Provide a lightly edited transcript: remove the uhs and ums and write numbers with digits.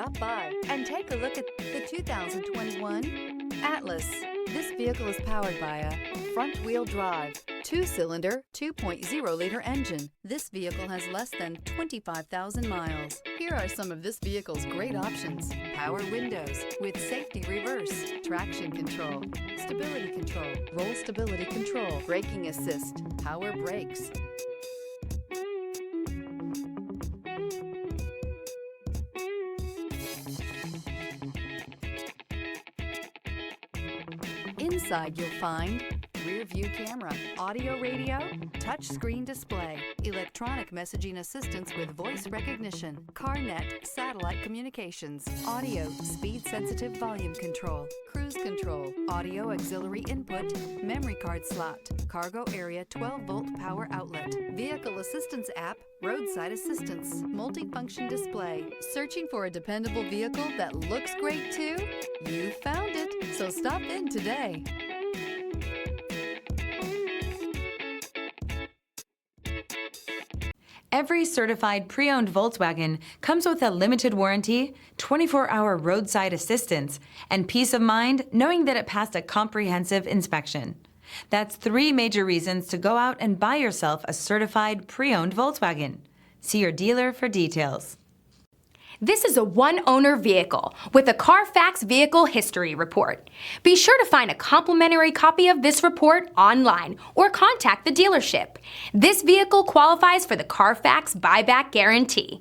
Stop by and take a look at the 2021 Atlas. This vehicle is powered by a front-wheel drive, 2-cylinder, 2.0-liter engine. This vehicle has less than 25,000 miles. Here are some of this vehicle's great options: power windows with safety reverse, traction control, stability control, roll stability control, braking assist, power brakes. Inside you'll find rear view camera, audio radio, touchscreen display, electronic messaging assistance with voice recognition, CarNet satellite communications, audio speed-sensitive volume control, cruise control, audio auxiliary input, memory card slot, cargo area 12-volt power outlet, vehicle assistance app, roadside assistance, multifunction display. Searching for a dependable vehicle that looks great too? You found it, so stop in today. Every certified pre-owned Volkswagen comes with a limited warranty, 24-hour roadside assistance, and peace of mind knowing that it passed a comprehensive inspection. That's 3 major reasons to go out and buy yourself a certified pre-owned Volkswagen. See your dealer for details. This is a one-owner vehicle with a Carfax Vehicle History Report. Be sure to find a complimentary copy of this report online or contact the dealership. This vehicle qualifies for the Carfax Buyback Guarantee.